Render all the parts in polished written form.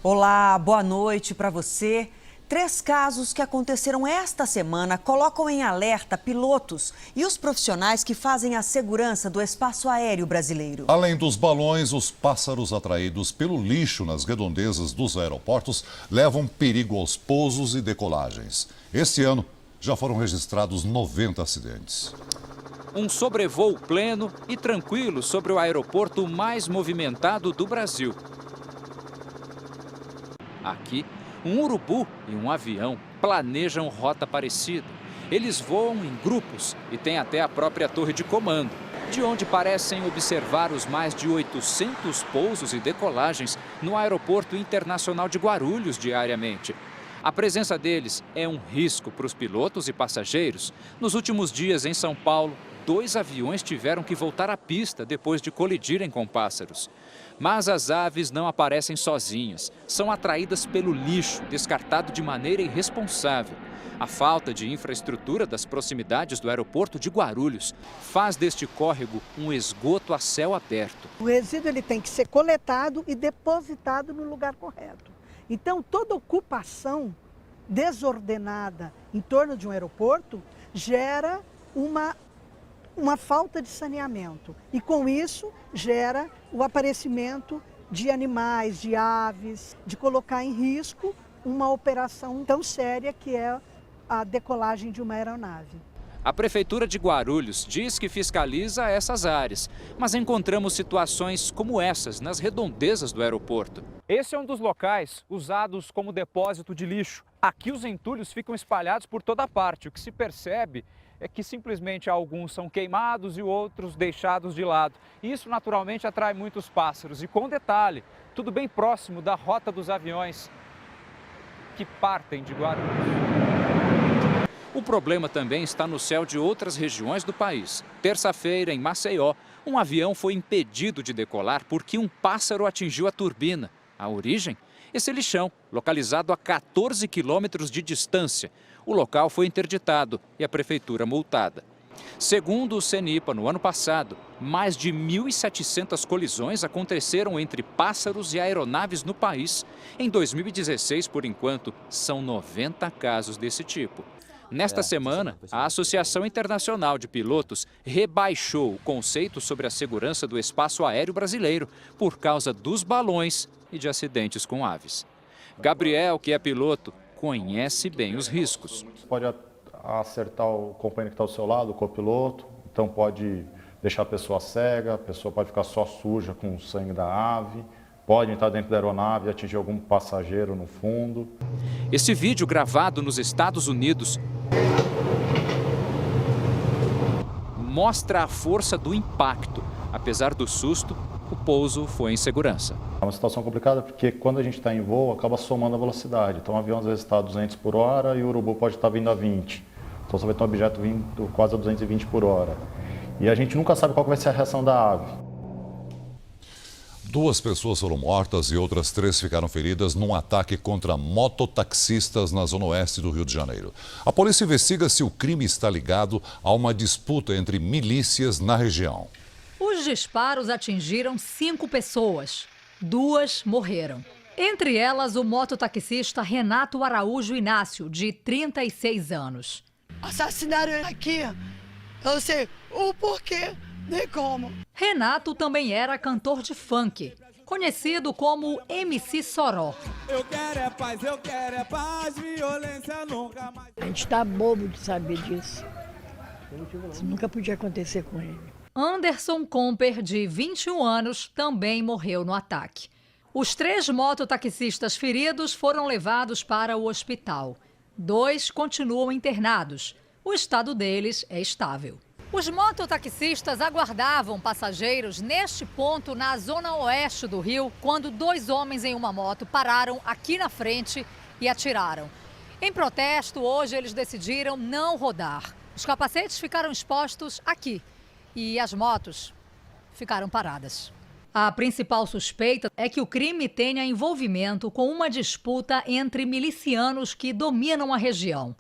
Olá, boa noite para você. 3 casos que aconteceram esta semana colocam em alerta pilotos e os profissionais que fazem a segurança do espaço aéreo brasileiro. Além dos balões, os pássaros atraídos pelo lixo nas redondezas dos aeroportos levam perigo aos pousos e decolagens. Este ano, já foram registrados 90 acidentes. Um sobrevoo pleno e tranquilo sobre o aeroporto mais movimentado do Brasil. Aqui, um urubu e um avião planejam rota parecida. Eles voam em grupos e têm até a própria torre de comando, de onde parecem observar os mais de 800 pousos e decolagens no Aeroporto Internacional de Guarulhos diariamente. A presença deles é um risco para os pilotos e passageiros. Nos últimos dias, em São Paulo, 2 aviões tiveram que voltar à pista depois de colidirem com pássaros. Mas as aves não aparecem sozinhas. São atraídas pelo lixo, descartado de maneira irresponsável. A falta de infraestrutura das proximidades do aeroporto de Guarulhos faz deste córrego um esgoto a céu aberto. O resíduo ele tem que ser coletado e depositado no lugar correto. Então, toda ocupação desordenada em torno de um aeroporto gera uma falta de saneamento e, com isso, gera o aparecimento de animais, de aves, de colocar em risco uma operação tão séria que é a decolagem de uma aeronave. A Prefeitura de Guarulhos diz que fiscaliza essas áreas, mas encontramos situações como essas nas redondezas do aeroporto. Esse é um dos locais usados como depósito de lixo. Aqui os entulhos ficam espalhados por toda parte. O que se percebe é que simplesmente alguns são queimados e outros deixados de lado. Isso naturalmente atrai muitos pássaros. E com detalhe, tudo bem próximo da rota dos aviões que partem de Guarulhos. O problema também está no céu de outras regiões do país. Terça-feira, em Maceió, um avião foi impedido de decolar porque um pássaro atingiu a turbina. A origem? Esse lixão, localizado a 14 quilômetros de distância. O local foi interditado e a prefeitura multada. Segundo o CENIPA, no ano passado, mais de 1.700 colisões aconteceram entre pássaros e aeronaves no país. Em 2016, por enquanto, são 90 casos desse tipo. Nesta semana, a Associação Internacional de Pilotos rebaixou o conceito sobre a segurança do espaço aéreo brasileiro por causa dos balões e de acidentes com aves. Gabriel, que é piloto, conhece bem os riscos. Pode acertar o companheiro que está ao seu lado, o copiloto, então pode deixar a pessoa cega, a pessoa pode ficar só suja com o sangue da ave, pode entrar dentro da aeronave e atingir algum passageiro no fundo. Esse vídeo gravado nos Estados Unidos mostra a força do impacto. Apesar do susto, o pouso foi em segurança. É uma situação complicada porque quando a gente está em voo, acaba somando a velocidade. Então o avião às vezes está a 200 por hora e o urubu pode estar vindo a 20. Então você vai ter um objeto vindo quase a 220 por hora. E a gente nunca sabe qual vai ser a reação da ave. 2 pessoas foram mortas e outras 3 ficaram feridas num ataque contra mototaxistas na zona oeste do Rio de Janeiro. A polícia investiga se o crime está ligado a uma disputa entre milícias na região. Os disparos atingiram 5 pessoas. 2 morreram. Entre elas, o mototaxista Renato Araújo Inácio, de 36 anos. Assassinaram aqui, eu sei o porquê, nem como. Renato também era cantor de funk, conhecido como MC Soró. Eu quero é paz, violência nunca mais. A gente tá bobo de saber disso. Isso nunca podia acontecer com ele. Anderson Comper, de 21 anos, também morreu no ataque. Os 3 mototaxistas feridos foram levados para o hospital. 2 continuam internados. O estado deles é estável. Os mototaxistas aguardavam passageiros neste ponto na zona oeste do Rio, quando 2 homens em uma moto pararam aqui na frente e atiraram. Em protesto, hoje eles decidiram não rodar. Os capacetes ficaram expostos aqui e as motos ficaram paradas. A principal suspeita é que o crime tenha envolvimento com uma disputa entre milicianos que dominam a região.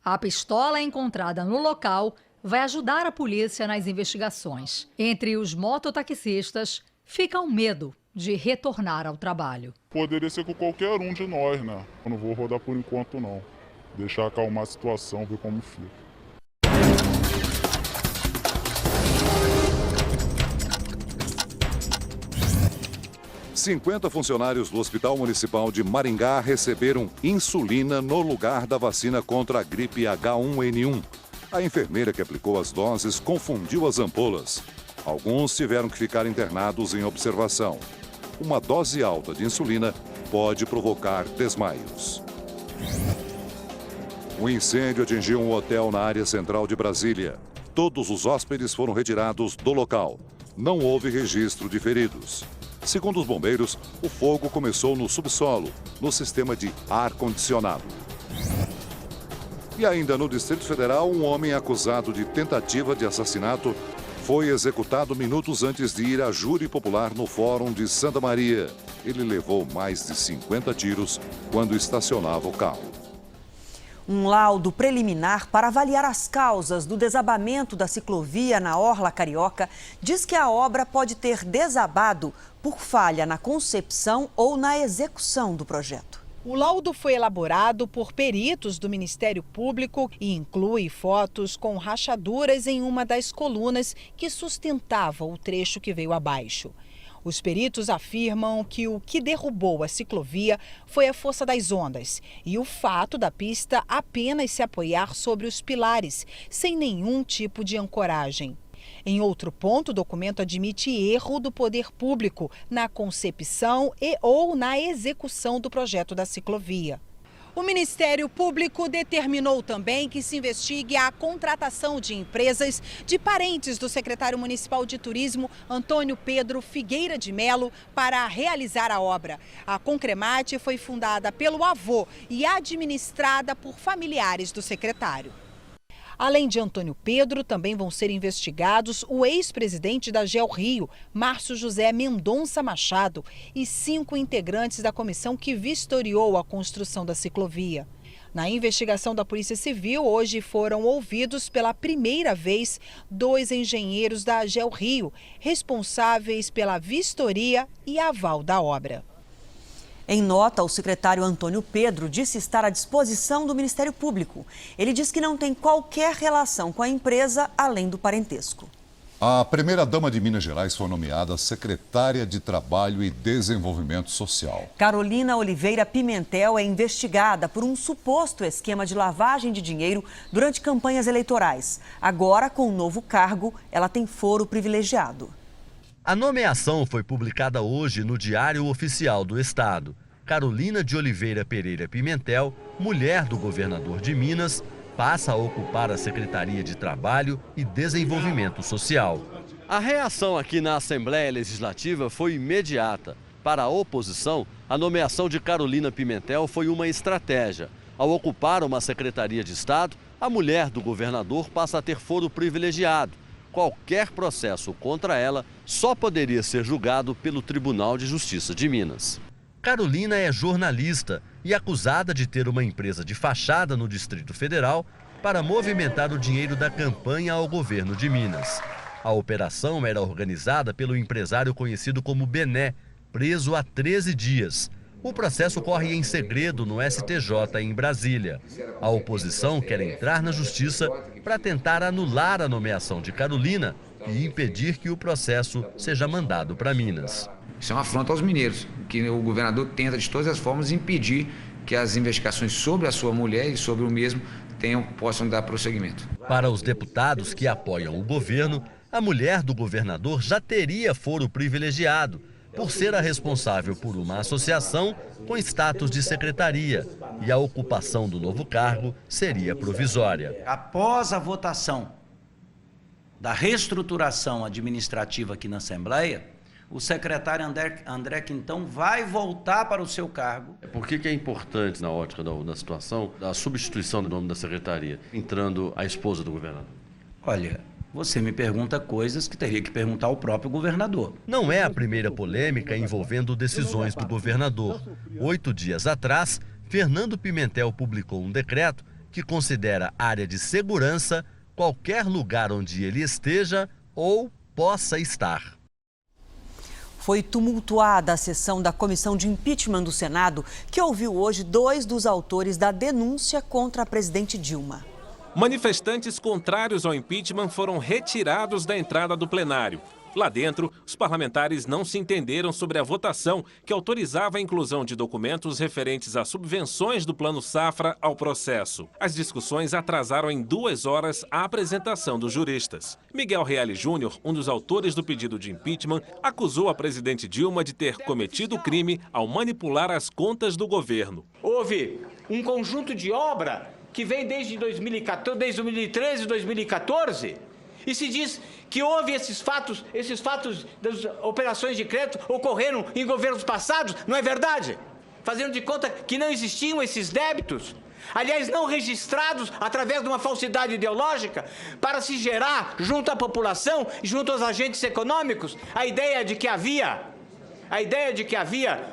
A pistola encontrada no local vai ajudar a polícia nas investigações. Entre os mototaxistas fica o medo de retornar ao trabalho. Poderia ser com qualquer um de nós, né? Eu não vou rodar por enquanto, não. Deixar acalmar a situação, ver como fica. 50 funcionários do Hospital Municipal de Maringá receberam insulina no lugar da vacina contra a gripe H1N1. A enfermeira que aplicou as doses confundiu as ampolas. Alguns tiveram que ficar internados em observação. Uma dose alta de insulina pode provocar desmaios. Um incêndio atingiu um hotel na área central de Brasília. Todos os hóspedes foram retirados do local. Não houve registro de feridos. Segundo os bombeiros, o fogo começou no subsolo, no sistema de ar-condicionado. E ainda no Distrito Federal, um homem acusado de tentativa de assassinato foi executado minutos antes de ir à júri popular no Fórum de Santa Maria. Ele levou mais de 50 tiros quando estacionava o carro. Um laudo preliminar para avaliar as causas do desabamento da ciclovia na Orla Carioca diz que a obra pode ter desabado por falha na concepção ou na execução do projeto. O laudo foi elaborado por peritos do Ministério Público e inclui fotos com rachaduras em uma das colunas que sustentava o trecho que veio abaixo. Os peritos afirmam que o que derrubou a ciclovia foi a força das ondas e o fato da pista apenas se apoiar sobre os pilares, sem nenhum tipo de ancoragem. Em outro ponto, o documento admite erro do poder público na concepção e ou na execução do projeto da ciclovia. O Ministério Público determinou também que se investigue a contratação de empresas de parentes do secretário municipal de turismo, Antônio Pedro Figueira de Melo, para realizar a obra. A Concremate foi fundada pelo avô e administrada por familiares do secretário. Além de Antônio Pedro, também vão ser investigados o ex-presidente da GeoRio, Márcio José Mendonça Machado, e 5 integrantes da comissão que vistoriou a construção da ciclovia. Na investigação da Polícia Civil, hoje foram ouvidos pela primeira vez 2 engenheiros da GeoRio, responsáveis pela vistoria e aval da obra. Em nota, o secretário Antônio Pedro disse estar à disposição do Ministério Público. Ele diz que não tem qualquer relação com a empresa, além do parentesco. A primeira-dama de Minas Gerais foi nomeada secretária de Trabalho e Desenvolvimento Social. Carolina Oliveira Pimentel é investigada por um suposto esquema de lavagem de dinheiro durante campanhas eleitorais. Agora, com o novo cargo, ela tem foro privilegiado. A nomeação foi publicada hoje no Diário Oficial do Estado. Carolina de Oliveira Pereira Pimentel, mulher do governador de Minas, passa a ocupar a Secretaria de Trabalho e Desenvolvimento Social. A reação aqui na Assembleia Legislativa foi imediata. Para a oposição, a nomeação de Carolina Pimentel foi uma estratégia. Ao ocupar uma Secretaria de Estado, a mulher do governador passa a ter foro privilegiado. Qualquer processo contra ela só poderia ser julgado pelo Tribunal de Justiça de Minas. Carolina é jornalista e acusada de ter uma empresa de fachada no Distrito Federal para movimentar o dinheiro da campanha ao governo de Minas. A operação era organizada pelo empresário conhecido como Bené, preso há 13 dias. O processo corre em segredo no STJ em Brasília. A oposição quer entrar na justiça para tentar anular a nomeação de Carolina e impedir que o processo seja mandado para Minas. Isso é uma afronta aos mineiros, que o governador tenta de todas as formas impedir que as investigações sobre a sua mulher e sobre o mesmo possam dar prosseguimento. Para os deputados que apoiam o governo, a mulher do governador já teria foro privilegiado, por ser a responsável por uma associação com status de secretaria, e a ocupação do novo cargo seria provisória. Após a votação da reestruturação administrativa aqui na Assembleia, o secretário André Quintão vai voltar para o seu cargo. Por que é importante, na ótica da situação, a substituição do nome da secretaria, entrando a esposa do governador? Olha, você me pergunta coisas que teria que perguntar ao próprio governador. Não é a primeira polêmica envolvendo decisões do governador. 8 dias atrás, Fernando Pimentel publicou um decreto que considera área de segurança qualquer lugar onde ele esteja ou possa estar. Foi tumultuada a sessão da Comissão de Impeachment do Senado, que ouviu hoje 2 dos autores da denúncia contra a presidente Dilma. Manifestantes contrários ao impeachment foram retirados da entrada do plenário. Lá dentro, os parlamentares não se entenderam sobre a votação que autorizava a inclusão de documentos referentes a subvenções do Plano Safra ao processo. As discussões atrasaram em 2 horas a apresentação dos juristas. Miguel Reale Júnior, um dos autores do pedido de impeachment, acusou a presidente Dilma de ter cometido crime ao manipular as contas do governo. Houve um conjunto de obra que vem desde 2014, desde 2013 e 2014, e se diz que houve esses fatos das operações de crédito ocorreram em governos passados, não é verdade? Fazendo de conta que não existiam esses débitos, aliás, não registrados através de uma falsidade ideológica, para se gerar junto à população e junto aos agentes econômicos a ideia de que havia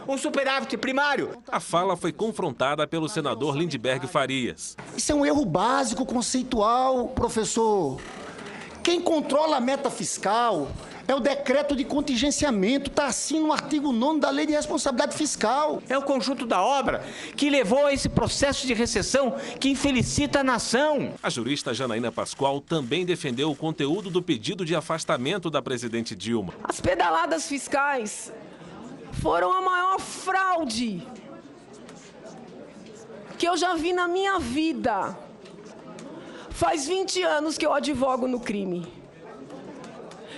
um superávit primário. A fala foi confrontada pelo senador Lindbergh Farias. Isso é um erro básico, conceitual, professor. Quem controla a meta fiscal é o decreto de contingenciamento, está assim no artigo 9º da Lei de Responsabilidade Fiscal. É o conjunto da obra que levou a esse processo de recessão que infelicita a nação. A jurista Janaína Pascoal também defendeu o conteúdo do pedido de afastamento da presidente Dilma. As pedaladas fiscais foram a maior fraude que eu já vi na minha vida. Faz 20 anos que eu advogo no crime.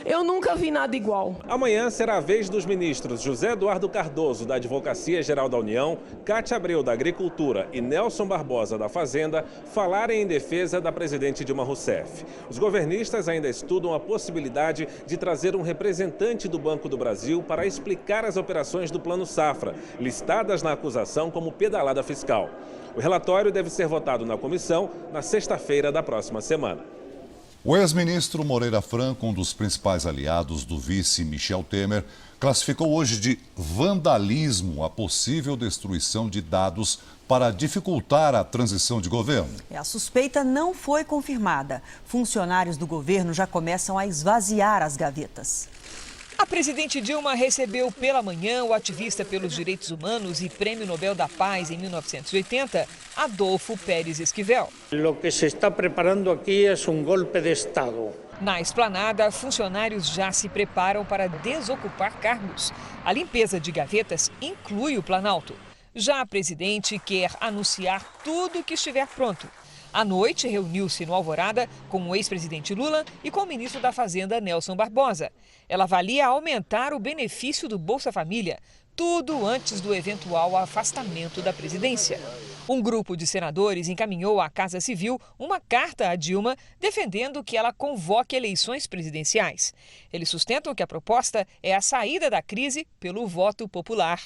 Eu nunca vi nada igual. Amanhã será a vez dos ministros José Eduardo Cardoso, da Advocacia Geral da União, Cátia Abreu, da Agricultura e Nelson Barbosa, da Fazenda, falarem em defesa da presidente Dilma Rousseff. Os governistas ainda estudam a possibilidade de trazer um representante do Banco do Brasil para explicar as operações do Plano Safra, listadas na acusação como pedalada fiscal. O relatório deve ser votado na comissão na sexta-feira da próxima semana. O ex-ministro Moreira Franco, um dos principais aliados do vice Michel Temer, classificou hoje de vandalismo a possível destruição de dados para dificultar a transição de governo. A suspeita não foi confirmada. Funcionários do governo já começam a esvaziar as gavetas. A presidente Dilma recebeu pela manhã o ativista pelos direitos humanos e Prêmio Nobel da Paz em 1980, Adolfo Pérez Esquivel. O que se está preparando aqui é um golpe de Estado. Na esplanada, funcionários já se preparam para desocupar cargos. A limpeza de gavetas inclui o Planalto. Já a presidente quer anunciar tudo que estiver pronto. À noite, reuniu-se no Alvorada com o ex-presidente Lula e com o ministro da Fazenda, Nelson Barbosa. Ela avalia aumentar o benefício do Bolsa Família, tudo antes do eventual afastamento da presidência. Um grupo de senadores encaminhou à Casa Civil uma carta a Dilma defendendo que ela convoque eleições presidenciais. Eles sustentam que a proposta é a saída da crise pelo voto popular.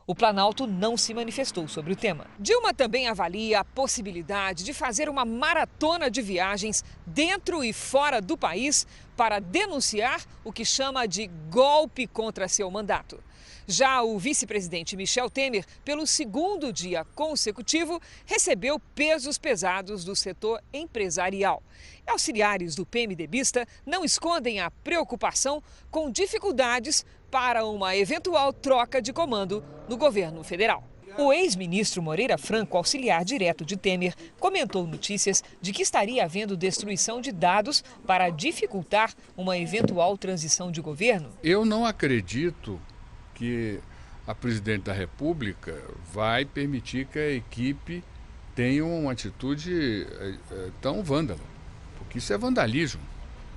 O Planalto não se manifestou sobre o tema. Dilma também avalia a possibilidade de fazer uma maratona de viagens dentro e fora do país para denunciar o que chama de golpe contra seu mandato. Já o vice-presidente Michel Temer, pelo 2º dia consecutivo, recebeu pesos pesados do setor empresarial. Auxiliares do PMDBista não escondem a preocupação com dificuldades para uma eventual troca de comando no governo federal. O ex-ministro Moreira Franco, auxiliar direto de Temer, comentou notícias de que estaria havendo destruição de dados para dificultar uma eventual transição de governo. Eu não acredito que a presidente da República vai permitir que a equipe tenha uma atitude tão vândala, porque isso é vandalismo,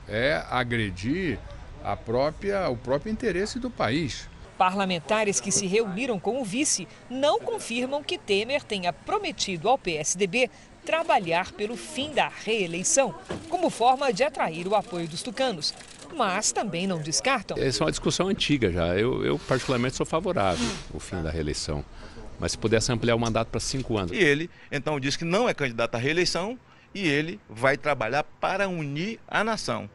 é agredir o próprio interesse do país. Parlamentares que se reuniram com o vice não confirmam que Temer tenha prometido ao PSDB trabalhar pelo fim da reeleição, como forma de atrair o apoio dos tucanos. Mas também não descartam. Essa é uma discussão antiga já. Eu particularmente sou favorável ao fim da reeleição. Mas se pudesse ampliar o mandato para 5 anos. E ele, então, diz que não é candidato à reeleição e ele vai trabalhar para unir a nação.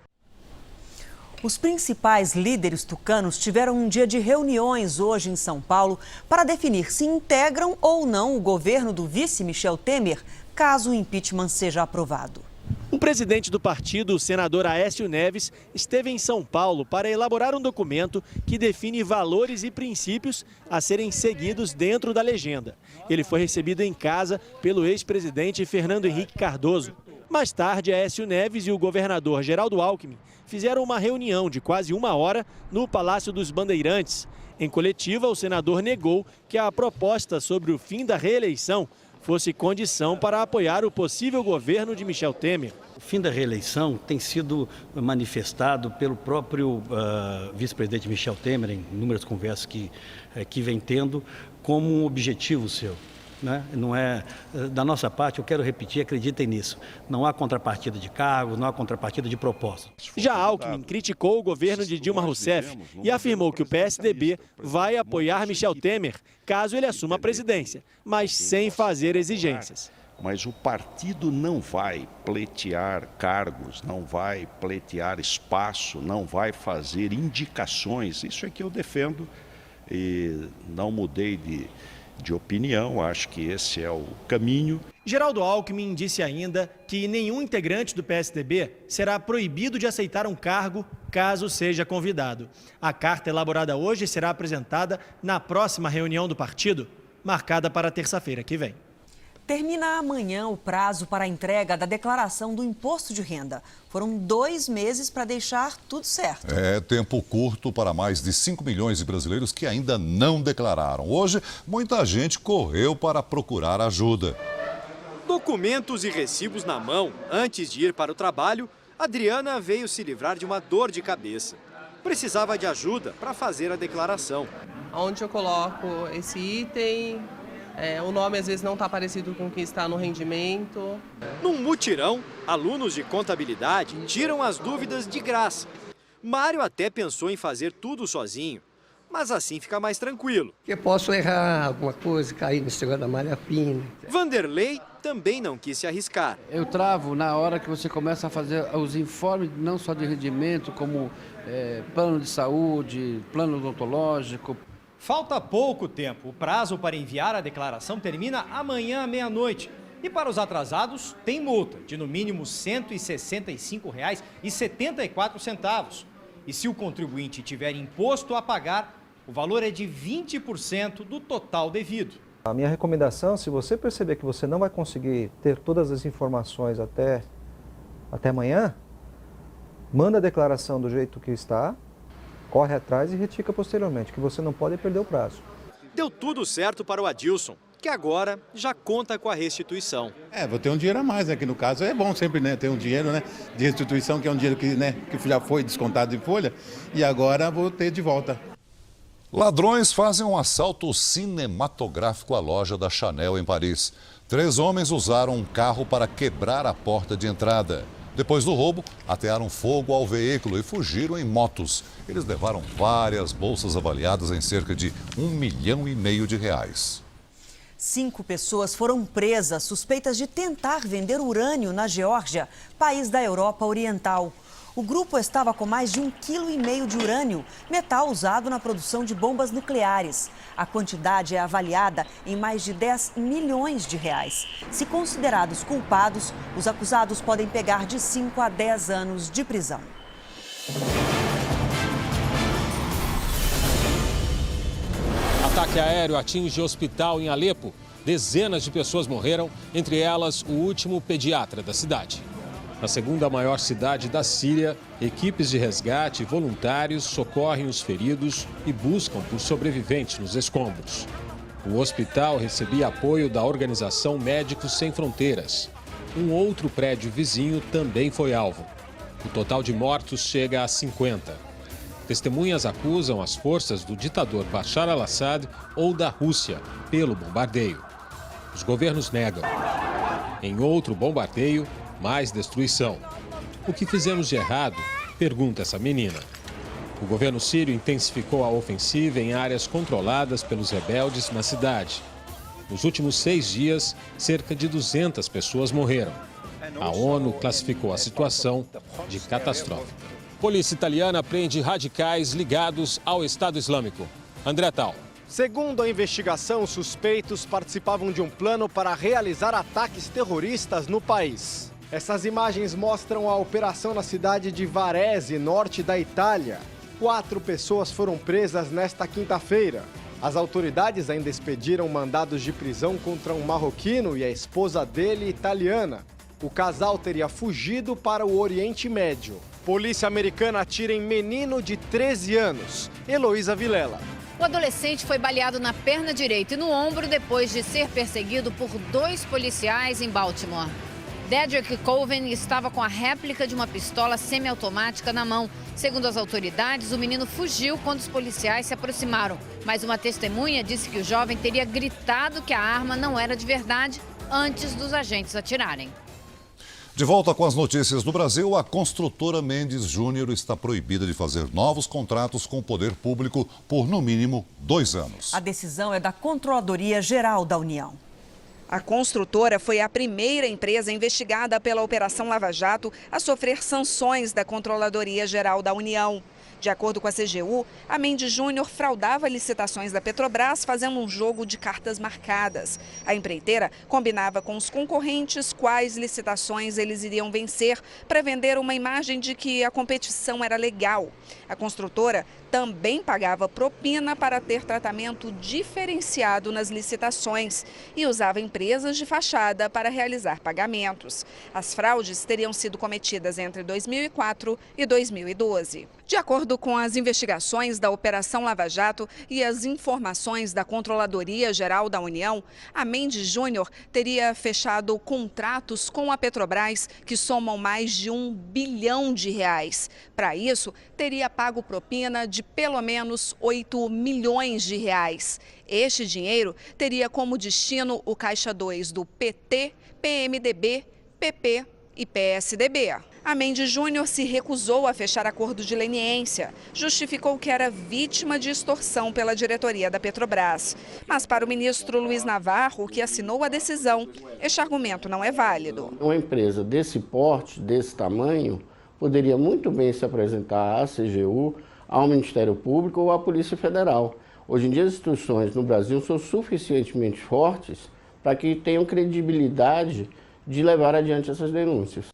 Os principais líderes tucanos tiveram um dia de reuniões hoje em São Paulo para definir se integram ou não o governo do vice Michel Temer, caso o impeachment seja aprovado. O presidente do partido, o senador Aécio Neves, esteve em São Paulo para elaborar um documento que define valores e princípios a serem seguidos dentro da legenda. Ele foi recebido em casa pelo ex-presidente Fernando Henrique Cardoso. Mais tarde, Aécio Neves e o governador Geraldo Alckmin fizeram uma reunião de quase 1 hora no Palácio dos Bandeirantes. Em coletiva, o senador negou que a proposta sobre o fim da reeleição fosse condição para apoiar o possível governo de Michel Temer. O fim da reeleição tem sido manifestado pelo próprio vice-presidente Michel Temer, em inúmeras conversas que vem tendo, como um objetivo seu. Não é, da nossa parte, eu quero repetir, acreditem nisso, não há contrapartida de cargos, não há contrapartida de propostas. Já Alckmin criticou o governo de Dilma Rousseff e afirmou que o PSDB vai apoiar Michel Temer caso ele assuma a presidência, mas sem fazer exigências. Mas o partido não vai pleitear cargos, não vai pleitear espaço, não vai fazer indicações. Isso é que eu defendo e não mudei de opinião, acho que esse é o caminho. Geraldo Alckmin disse ainda que nenhum integrante do PSDB será proibido de aceitar um cargo caso seja convidado. A carta elaborada hoje será apresentada na próxima reunião do partido, marcada para terça-feira que vem. Termina amanhã o prazo para a entrega da declaração do imposto de renda. Foram 2 meses para deixar tudo certo. É tempo curto para mais de 5 milhões de brasileiros que ainda não declararam. Hoje, muita gente correu para procurar ajuda. Documentos e recibos na mão, antes de ir para o trabalho, Adriana veio se livrar de uma dor de cabeça. Precisava de ajuda para fazer a declaração. Onde eu coloco esse item... o nome às vezes não está parecido com o que está no rendimento. Num mutirão, alunos de contabilidade tiram as dúvidas de graça. Mário até pensou em fazer tudo sozinho, mas assim fica mais tranquilo. Eu posso errar alguma coisa, cair nesse negócio da malha fina. Vanderlei também não quis se arriscar. Eu travo na hora que você começa a fazer os informes, não só de rendimento, como plano de saúde, plano odontológico. Falta pouco tempo. O prazo para enviar a declaração termina amanhã à meia-noite. E para os atrasados, tem multa de no mínimo R$ 165,74. E se o contribuinte tiver imposto a pagar, o valor é de 20% do total devido. A minha recomendação, se você perceber que você não vai conseguir ter todas as informações até amanhã, manda a declaração do jeito que está, corre atrás e retica posteriormente, que você não pode perder o prazo. Deu tudo certo para o Adilson, que agora já conta com a restituição. Vou ter um dinheiro a mais, que no caso é bom sempre ter um dinheiro de restituição, que é um dinheiro que já foi descontado de folha, e agora vou ter de volta. Ladrões fazem um assalto cinematográfico à loja da Chanel em Paris. 3 homens usaram um carro para quebrar a porta de entrada. Depois do roubo, atearam fogo ao veículo e fugiram em motos. Eles levaram várias bolsas avaliadas em cerca de R$ 1,5 milhão de reais. 5 pessoas foram presas suspeitas de tentar vender urânio na Geórgia, país da Europa Oriental. O grupo estava com mais de 1,5 kg de urânio, metal usado na produção de bombas nucleares. A quantidade é avaliada em mais de 10 milhões de reais. Se considerados culpados, os acusados podem pegar de 5 a 10 anos de prisão. Ataque aéreo atinge hospital em Alepo. Dezenas de pessoas morreram, entre elas o último pediatra da cidade. Na segunda maior cidade da Síria, equipes de resgate e voluntários socorrem os feridos e buscam por sobreviventes nos escombros. O hospital recebia apoio da organização Médicos Sem Fronteiras. Um outro prédio vizinho também foi alvo. O total de mortos chega a 50. Testemunhas acusam as forças do ditador Bashar al-Assad ou da Rússia pelo bombardeio. Os governos negam. Em outro bombardeio, mais destruição. O que fizemos de errado? Pergunta essa menina. O governo sírio intensificou a ofensiva em áreas controladas pelos rebeldes na cidade. Nos últimos 6 dias, cerca de 200 pessoas morreram. A ONU classificou a situação de catastrófica. Polícia italiana prende radicais ligados ao Estado Islâmico. André Tal. Segundo a investigação, os suspeitos participavam de um plano para realizar ataques terroristas no país. Essas imagens mostram a operação na cidade de Varese, norte da Itália. 4 pessoas foram presas nesta quinta-feira. As autoridades ainda expediram mandados de prisão contra um marroquino e a esposa dele, italiana. O casal teria fugido para o Oriente Médio. Polícia americana atira em menino de 13 anos. Heloísa Vilela. O adolescente foi baleado na perna direita e no ombro depois de ser perseguido por 2 policiais em Baltimore. Dedrick Colvin estava com a réplica de uma pistola semiautomática na mão. Segundo as autoridades, o menino fugiu quando os policiais se aproximaram. Mas uma testemunha disse que o jovem teria gritado que a arma não era de verdade antes dos agentes atirarem. De volta com as notícias do Brasil, a construtora Mendes Júnior está proibida de fazer novos contratos com o poder público por, no mínimo, 2 anos. A decisão é da Controladoria Geral da União. A construtora foi a primeira empresa investigada pela Operação Lava Jato a sofrer sanções da Controladoria Geral da União. De acordo com a CGU, a Mendes Júnior fraudava licitações da Petrobras fazendo um jogo de cartas marcadas. A empreiteira combinava com os concorrentes quais licitações eles iriam vencer para vender uma imagem de que a competição era legal. A construtora também pagava propina para ter tratamento diferenciado nas licitações e usava empresas de fachada para realizar pagamentos. As fraudes teriam sido cometidas entre 2004 e 2012. De acordo com as investigações da Operação Lava Jato e as informações da Controladoria Geral da União, a Mendes Júnior teria fechado contratos com a Petrobras que somam mais de R$1 bilhão. Para isso, teria pago propina de pelo menos R$8 milhões. Este dinheiro teria como destino o Caixa 2 do PT, PMDB, PP e PSDB. A Mendes Júnior se recusou a fechar acordo de leniência. Justificou que era vítima de extorsão pela diretoria da Petrobras. Mas para o ministro Luiz Navarro, que assinou a decisão, este argumento não é válido. Uma empresa desse porte, desse tamanho, poderia muito bem se apresentar à CGU, ao Ministério Público ou à Polícia Federal. Hoje em dia as instituições no Brasil são suficientemente fortes para que tenham credibilidade de levar adiante essas denúncias.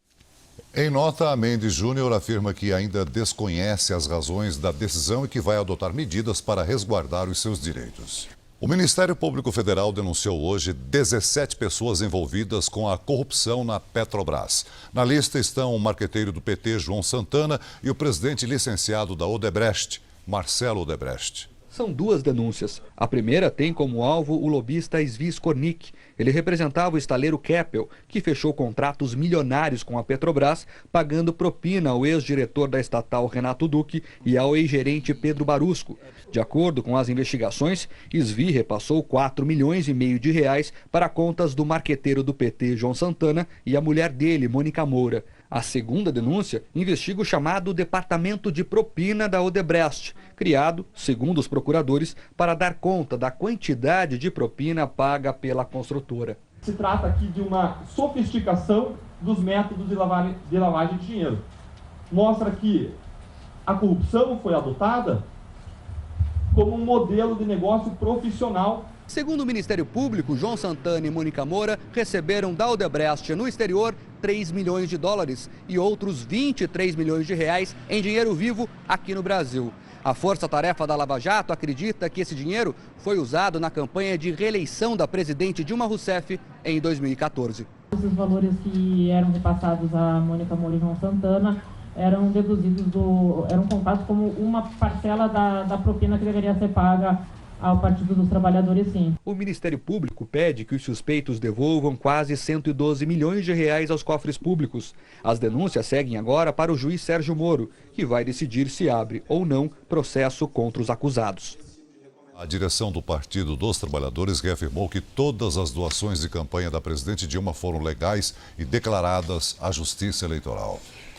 Em nota, a Mendes Júnior afirma que ainda desconhece as razões da decisão e que vai adotar medidas para resguardar os seus direitos. O Ministério Público Federal denunciou hoje 17 pessoas envolvidas com a corrupção na Petrobras. Na lista estão o marqueteiro do PT, João Santana, e o presidente licenciado da Odebrecht, Marcelo Odebrecht. São 2 denúncias. A primeira tem como alvo o lobista Svis Kornick. Ele representava o estaleiro Keppel, que fechou contratos milionários com a Petrobras, pagando propina ao ex-diretor da estatal Renato Duque e ao ex-gerente Pedro Barusco. De acordo com as investigações, Svi repassou R$4,5 milhões para contas do marqueteiro do PT, João Santana, e a mulher dele, Mônica Moura. A segunda denúncia investiga o chamado Departamento de Propina da Odebrecht, criado, segundo os procuradores, para dar conta da quantidade de propina paga pela construtora. Se trata aqui de uma sofisticação dos métodos de lavagem de dinheiro. Mostra que a corrupção foi adotada como um modelo de negócio profissional. Segundo o Ministério Público, João Santana e Mônica Moura receberam da Odebrecht no exterior $3 milhões e outros R$23 milhões em dinheiro vivo aqui no Brasil. A força-tarefa da Lava Jato acredita que esse dinheiro foi usado na campanha de reeleição da presidente Dilma Rousseff em 2014. Esses valores que eram repassados a Mônica Moura e João Santana eram deduzidos eram contados como uma parcela da propina que deveria ser paga ao Partido dos Trabalhadores, sim. O Ministério Público pede que os suspeitos devolvam quase R$112 milhões aos cofres públicos. As denúncias seguem agora para o juiz Sérgio Moro, que vai decidir se abre ou não processo contra os acusados. A direção do Partido dos Trabalhadores reafirmou que todas as doações de campanha da presidente Dilma foram legais e declaradas à Justiça Eleitoral.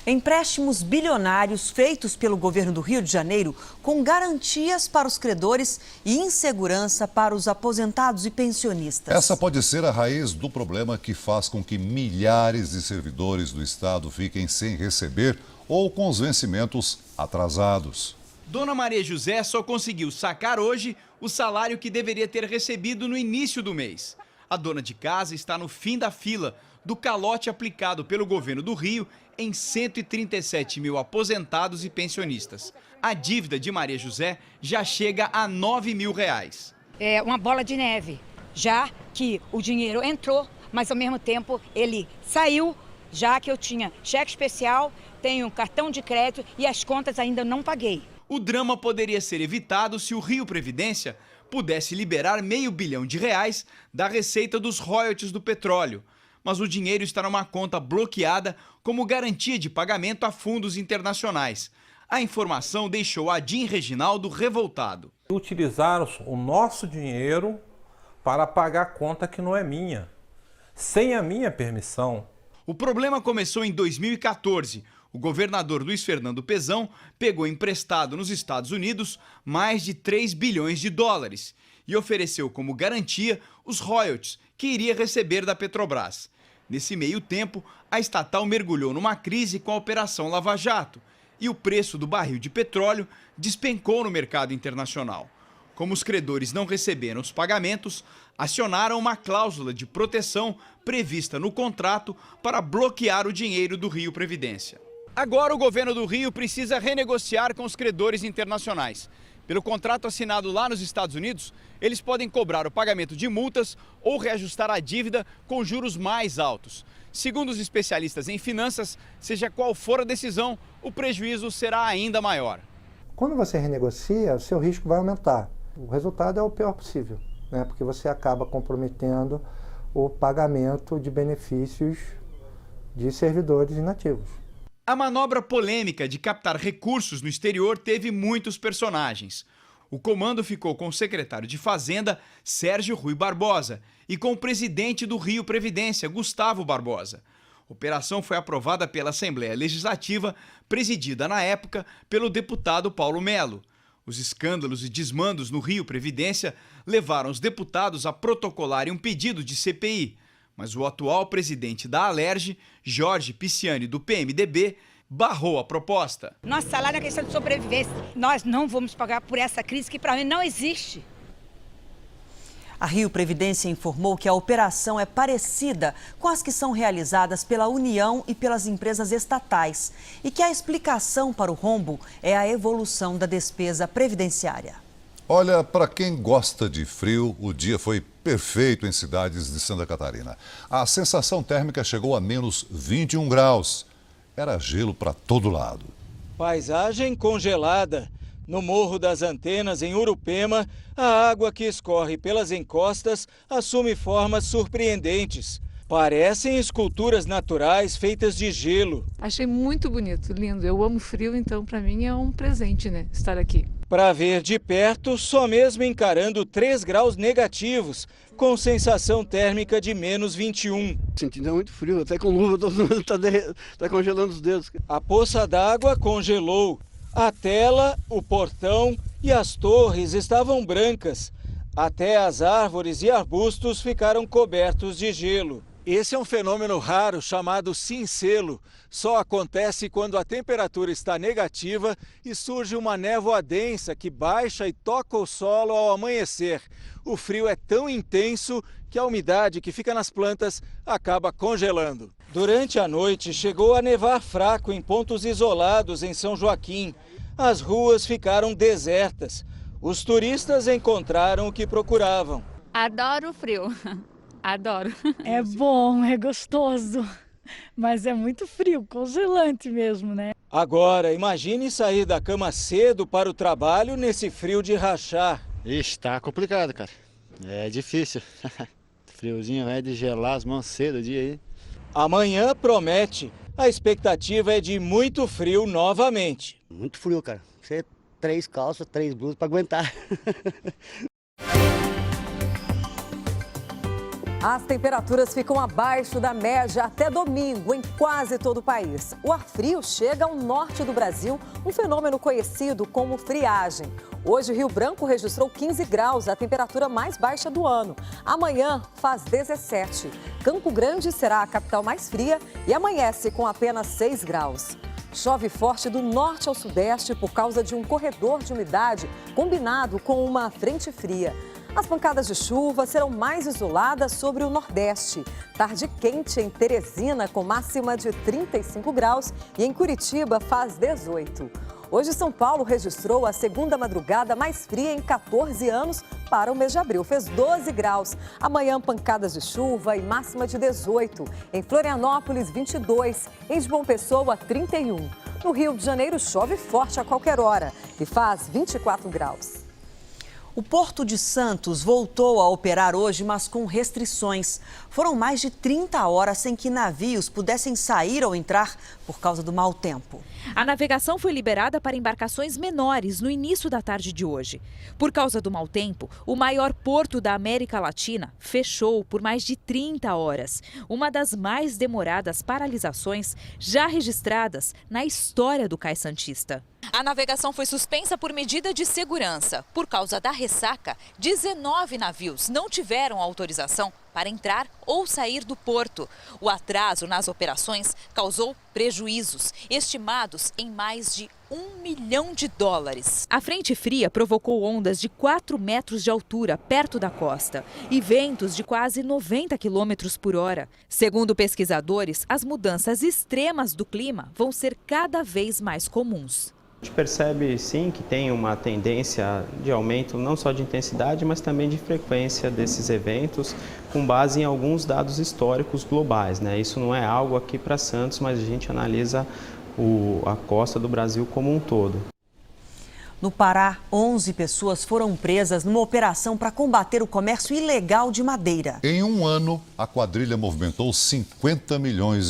Empréstimos bilionários feitos pelo governo do Rio de Janeiro com garantias para os credores e insegurança para os aposentados e pensionistas. Essa pode ser a raiz do problema que faz com que milhares de servidores do Estado fiquem sem receber ou com os vencimentos atrasados. Dona Maria José só conseguiu sacar hoje o salário que deveria ter recebido no início do mês. A dona de casa está no fim da fila do calote aplicado pelo governo do Rio em 137 mil aposentados e pensionistas. A dívida de Maria José já chega a R$9 mil. É uma bola de neve, já que o dinheiro entrou, mas ao mesmo tempo ele saiu, já que eu tinha cheque especial, tenho cartão de crédito e as contas ainda não paguei. O drama poderia ser evitado se o Rio Previdência pudesse liberar R$500 bilhão da receita dos royalties do petróleo. Mas o dinheiro está numa conta bloqueada como garantia de pagamento a fundos internacionais. A informação deixou Adim Reginaldo revoltado. Utilizaram o nosso dinheiro para pagar conta que não é minha, sem a minha permissão. O problema começou em 2014. O governador Luiz Fernando Pezão pegou emprestado nos Estados Unidos mais de $3 bilhões e ofereceu como garantia os royalties que iria receber da Petrobras. Nesse meio tempo, a estatal mergulhou numa crise com a Operação Lava Jato e o preço do barril de petróleo despencou no mercado internacional. Como os credores não receberam os pagamentos, acionaram uma cláusula de proteção prevista no contrato para bloquear o dinheiro do Rio Previdência. Agora o governo do Rio precisa renegociar com os credores internacionais. Pelo contrato assinado lá nos Estados Unidos, eles podem cobrar o pagamento de multas ou reajustar a dívida com juros mais altos. Segundo os especialistas em finanças, seja qual for a decisão, o prejuízo será ainda maior. Quando você renegocia, o seu risco vai aumentar. O resultado é o pior possível, né? Porque você acaba comprometendo o pagamento de benefícios de servidores inativos. A manobra polêmica de captar recursos no exterior teve muitos personagens. O comando ficou com o secretário de Fazenda, Sérgio Rui Barbosa, e com o presidente do Rio Previdência, Gustavo Barbosa. A operação foi aprovada pela Assembleia Legislativa, presidida na época pelo deputado Paulo Melo. Os escândalos e desmandos no Rio Previdência levaram os deputados a protocolarem um pedido de CPI. Mas o atual presidente da Alerj, Jorge Pisciani, do PMDB, barrou a proposta. Nosso salário é questão de sobrevivência. Nós não vamos pagar por essa crise que para mim não existe. A Rio Previdência informou que a operação é parecida com as que são realizadas pela União e pelas empresas estatais e que a explicação para o rombo é a evolução da despesa previdenciária. Olha, para quem gosta de frio, o dia foi perfeito em cidades de Santa Catarina. A sensação térmica chegou a menos 21 graus. Era gelo para todo lado. Paisagem congelada. No Morro das Antenas, em Urupema, a água que escorre pelas encostas assume formas surpreendentes. Parecem esculturas naturais feitas de gelo. Achei muito bonito, lindo. Eu amo frio, então para mim é um presente, né, estar aqui. Para ver de perto, só mesmo encarando 3 graus negativos, com sensação térmica de menos 21. Sentindo muito frio, até com luva todo mundo tá congelando os dedos. A poça d'água congelou. A tela, o portão e as torres estavam brancas. Até as árvores e arbustos ficaram cobertos de gelo. Esse é um fenômeno raro chamado cincelo. Só acontece quando a temperatura está negativa e surge uma névoa densa que baixa e toca o solo ao amanhecer. O frio é tão intenso que a umidade que fica nas plantas acaba congelando. Durante a noite, chegou a nevar fraco em pontos isolados em São Joaquim. As ruas ficaram desertas. Os turistas encontraram o que procuravam. Adoro o frio. Adoro. É bom, é gostoso, mas é muito frio, congelante mesmo, né? Agora, imagine sair da cama cedo para o trabalho nesse frio de rachar. Ixi, tá complicado, cara. É difícil. Friozinho, vai de gelar as mãos cedo o dia aí. Amanhã promete. A expectativa é de muito frio novamente. Muito frio, cara. Você 3 calças, 3 blusas para aguentar. As temperaturas ficam abaixo da média até domingo em quase todo o país. O ar frio chega ao norte do Brasil, um fenômeno conhecido como friagem. Hoje, Rio Branco registrou 15 graus, a temperatura mais baixa do ano. Amanhã faz 17. Campo Grande será a capital mais fria e amanhece com apenas 6 graus. Chove forte do norte ao sudeste por causa de um corredor de umidade combinado com uma frente fria. As pancadas de chuva serão mais isoladas sobre o Nordeste. Tarde quente em Teresina, com máxima de 35 graus, e em Curitiba faz 18. Hoje, São Paulo registrou a segunda madrugada mais fria em 14 anos para o mês de abril. Fez 12 graus. Amanhã, pancadas de chuva e máxima de 18. Em Florianópolis, 22. Em João Pessoa, 31. No Rio de Janeiro, chove forte a qualquer hora e faz 24 graus. O Porto de Santos voltou a operar hoje, mas com restrições. Foram mais de 30 horas sem que navios pudessem sair ou entrar por causa do mau tempo. A navegação foi liberada para embarcações menores no início da tarde de hoje. Por causa do mau tempo, o maior porto da América Latina fechou por mais de 30 horas. Uma das mais demoradas paralisações já registradas na história do Cais Santista. A navegação foi suspensa por medida de segurança. Por causa da ressaca, 19 navios não tiveram autorização para entrar ou sair do porto. O atraso nas operações causou prejuízos, estimados em mais de $1 milhão. A frente fria provocou ondas de 4 metros de altura perto da costa e ventos de quase 90 km por hora. Segundo pesquisadores, as mudanças extremas do clima vão ser cada vez mais comuns. A gente percebe, sim, que tem uma tendência de aumento não só de intensidade, mas também de frequência desses eventos, com base em alguns dados históricos globais, né? Isso não é algo aqui para Santos, mas a gente analisa a costa do Brasil como um todo. No Pará, 11 pessoas foram presas numa operação para combater o comércio ilegal de madeira. Em um ano, a quadrilha movimentou R$50 milhões.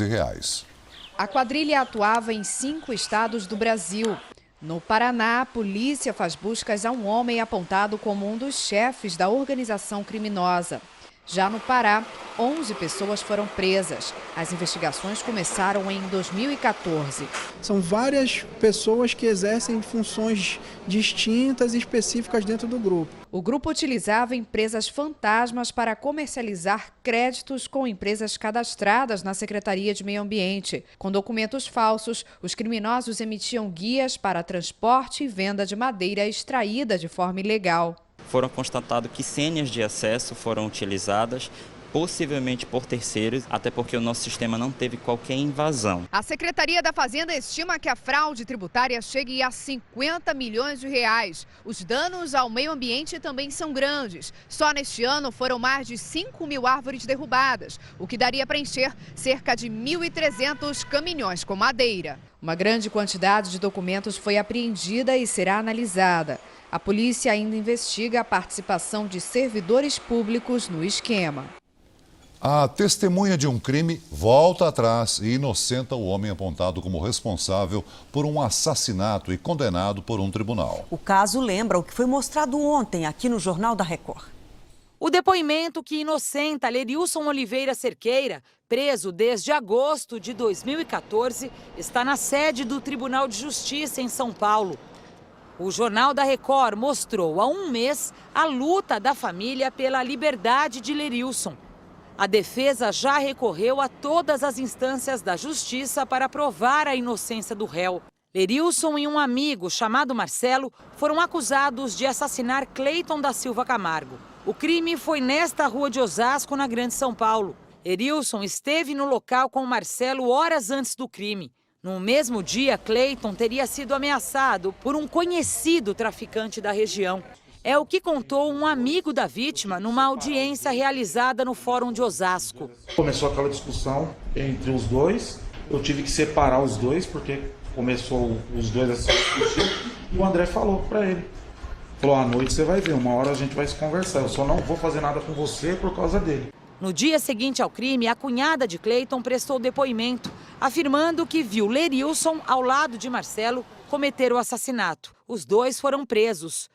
A quadrilha atuava em 5 estados do Brasil. No Paraná, a polícia faz buscas a um homem apontado como um dos chefes da organização criminosa. Já no Pará, 11 pessoas foram presas. As investigações começaram em 2014. São várias pessoas que exercem funções distintas e específicas dentro do grupo. O grupo utilizava empresas fantasmas para comercializar créditos com empresas cadastradas na Secretaria de Meio Ambiente. Com documentos falsos, os criminosos emitiam guias para transporte e venda de madeira extraída de forma ilegal. Foram constatados que senhas de acesso foram utilizadas, possivelmente por terceiros, até porque o nosso sistema não teve qualquer invasão. A Secretaria da Fazenda estima que a fraude tributária chegue a R$50 milhões. Os danos ao meio ambiente também são grandes. Só neste ano foram mais de 5.000 árvores derrubadas, o que daria para encher cerca de 1.300 caminhões com madeira. Uma grande quantidade de documentos foi apreendida e será analisada. A polícia ainda investiga a participação de servidores públicos no esquema. A testemunha de um crime volta atrás e inocenta o homem apontado como responsável por um assassinato e condenado por um tribunal. O caso lembra o que foi mostrado ontem aqui no Jornal da Record. O depoimento que inocenta Lerilson Oliveira Cerqueira, preso desde agosto de 2014, está na sede do Tribunal de Justiça em São Paulo. O Jornal da Record mostrou há um mês a luta da família pela liberdade de Lerilson. A defesa já recorreu a todas as instâncias da justiça para provar a inocência do réu. Lerilson e um amigo chamado Marcelo foram acusados de assassinar Cleiton da Silva Camargo. O crime foi nesta rua de Osasco, na Grande São Paulo. Lerilson esteve no local com Marcelo horas antes do crime. No mesmo dia, Cleiton teria sido ameaçado por um conhecido traficante da região. É o que contou um amigo da vítima numa audiência realizada no Fórum de Osasco. Começou aquela discussão entre os dois, eu tive que separar os dois, porque começou os dois a se discutir, e o André falou para ele. Falou, à noite você vai ver, uma hora a gente vai se conversar, eu só não vou fazer nada com você por causa dele. No dia seguinte ao crime, a cunhada de Cleiton prestou depoimento, afirmando que viu Lerilson ao lado de Marcelo cometer o assassinato. Os dois foram presos.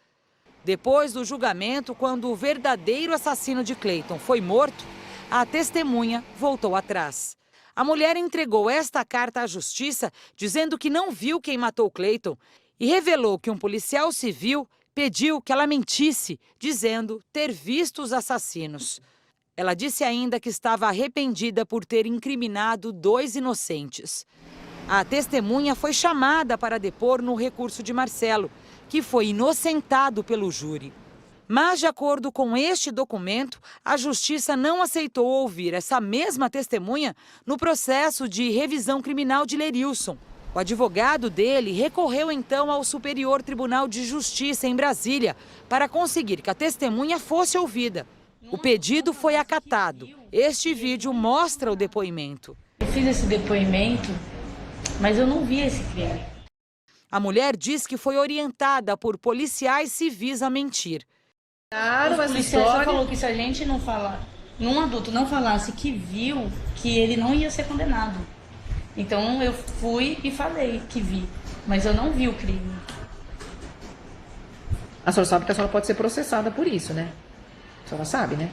Depois do julgamento, quando o verdadeiro assassino de Cleiton foi morto, a testemunha voltou atrás. A mulher entregou esta carta à justiça, dizendo que não viu quem matou Cleiton e revelou que um policial civil pediu que ela mentisse, dizendo ter visto os assassinos. Ela disse ainda que estava arrependida por ter incriminado 2 inocentes. A testemunha foi chamada para depor no recurso de Marcelo, que foi inocentado pelo júri. Mas, de acordo com este documento, a Justiça não aceitou ouvir essa mesma testemunha no processo de revisão criminal de Lerilson. O advogado dele recorreu então ao Superior Tribunal de Justiça em Brasília para conseguir que a testemunha fosse ouvida. O pedido foi acatado. Este vídeo mostra o depoimento. Eu fiz esse depoimento, mas eu não vi esse crime. A mulher diz que foi orientada por policiais civis a mentir. Claro, o policial só falou que se a gente não falar, um adulto não falasse que viu, que ele não ia ser condenado. Então eu fui e falei que vi, mas eu não vi o crime. A senhora sabe que a senhora pode ser processada por isso, né? A senhora sabe, né?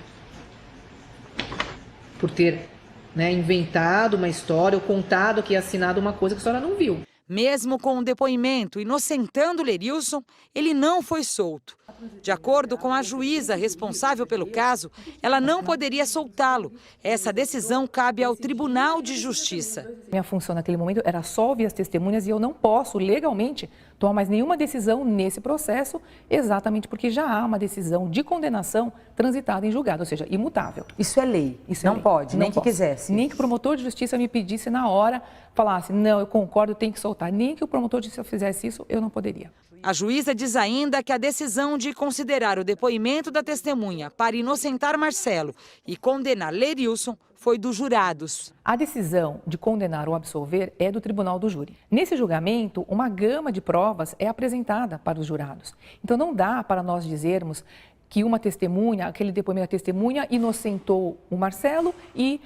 Por ter, né, inventado uma história ou contado que ia assinado uma coisa que a senhora não viu. Mesmo com o depoimento inocentando Lerilson, ele não foi solto. De acordo com a juíza responsável pelo caso, ela não poderia soltá-lo. Essa decisão cabe ao Tribunal de Justiça. Minha função naquele momento era só ouvir as testemunhas e eu não posso legalmente tomar mais nenhuma decisão nesse processo, exatamente porque já há uma decisão de condenação transitada em julgado, ou seja, imutável. Isso é lei, Isso não é lei. pode, nem que posso. quisesse. Nem que o promotor de justiça me pedisse na hora, falasse, não, eu concordo, tem que soltar. Nem que o promotor de justiça fizesse isso, eu não poderia. A juíza diz ainda que a decisão de considerar o depoimento da testemunha para inocentar Marcelo e condenar Lerilson foi dos jurados. A decisão de condenar ou absolver é do tribunal do júri. Nesse julgamento, uma gama de provas é apresentada para os jurados. Então não dá para nós dizermos que uma testemunha, aquele depoimento da testemunha, inocentou o Marcelo e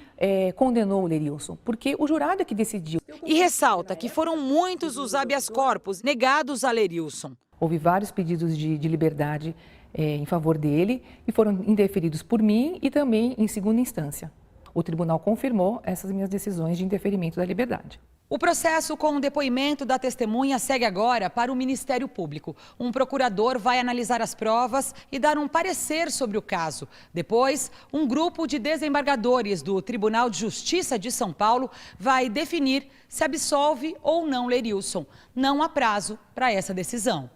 condenou o Lerilson, porque o jurado é que decidiu. E ressalta que foram muitos os habeas corpus negados a Lerilson. Houve vários pedidos de liberdade em favor dele e foram indeferidos por mim e também em segunda instância. O tribunal confirmou essas minhas decisões de indeferimento da liberdade. O processo com o depoimento da testemunha segue agora para o Ministério Público. Um procurador vai analisar as provas e dar um parecer sobre o caso. Depois, um grupo de desembargadores do Tribunal de Justiça de São Paulo vai definir se absolve ou não Lerilson. Não há prazo para essa decisão.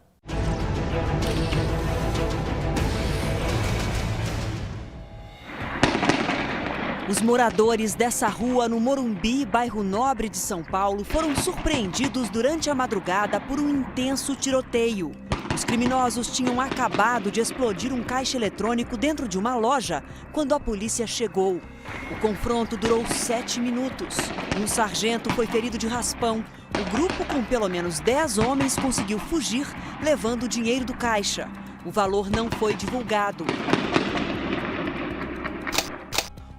Os moradores dessa rua no Morumbi, bairro Nobre de São Paulo, foram surpreendidos durante a madrugada por um intenso tiroteio. Os criminosos tinham acabado de explodir um caixa eletrônico dentro de uma loja quando a polícia chegou. O confronto durou 7 minutos. Um sargento foi ferido de raspão. O grupo, com pelo menos 10 homens, conseguiu fugir, levando o dinheiro do caixa. O valor não foi divulgado.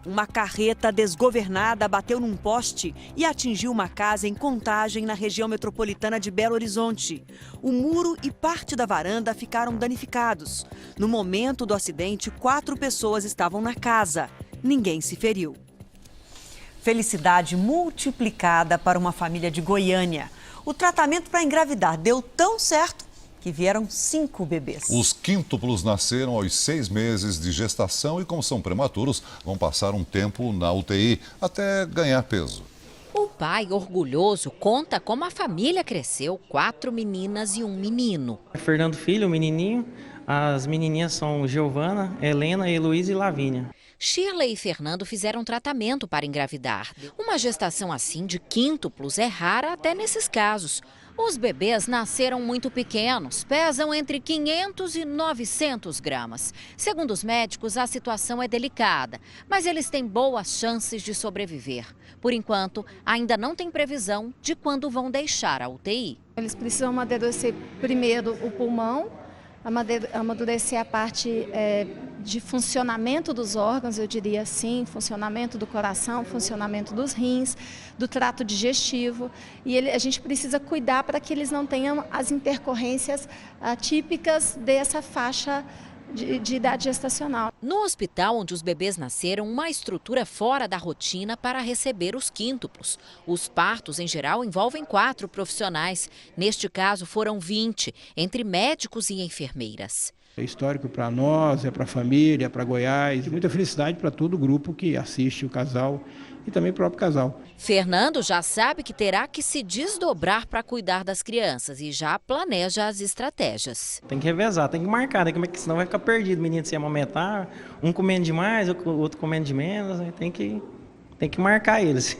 Uma carreta desgovernada bateu num poste e atingiu uma casa em Contagem, na região metropolitana de Belo Horizonte. O muro e parte da varanda ficaram danificados. No momento do acidente, 4 pessoas estavam na casa. Ninguém se feriu. Felicidade multiplicada para uma família de Goiânia. O tratamento para engravidar deu tão certo que vieram 5 bebês. Os quíntuplos nasceram aos 6 meses de gestação e, como são prematuros, vão passar um tempo na UTI até ganhar peso. O pai, orgulhoso, conta como a família cresceu: 4 meninas e um menino. Fernando Filho, o menininho. As menininhas são Giovana, Helena, Heloísa e Lavínia. Shirley e Fernando fizeram tratamento para engravidar. Uma gestação assim de quíntuplos é rara até nesses casos. Os bebês nasceram muito pequenos, pesam entre 500 e 900 gramas. Segundo os médicos, a situação é delicada, mas eles têm boas chances de sobreviver. Por enquanto, ainda não tem previsão de quando vão deixar a UTI. Eles precisam amadurecer primeiro o pulmão, amadurecer a parte de funcionamento dos órgãos, eu diria assim, funcionamento do coração, funcionamento dos rins, do trato digestivo. E a gente precisa cuidar para que eles não tenham as intercorrências típicas dessa faixa de idade gestacional. No hospital onde os bebês nasceram, uma estrutura fora da rotina para receber os quíntuplos. Os partos, em geral, envolvem 4 profissionais. Neste caso, foram 20, entre médicos e enfermeiras. É histórico para nós, é para a família, é para Goiás, e muita felicidade para todo o grupo que assiste o casal e também para o próprio casal. Fernando já sabe que terá que se desdobrar para cuidar das crianças e já planeja as estratégias. Tem que revezar, tem que marcar, né? Senão vai ficar perdido. O menino se amamentar, um comendo demais, o outro comendo de menos, né? Tem que marcar eles.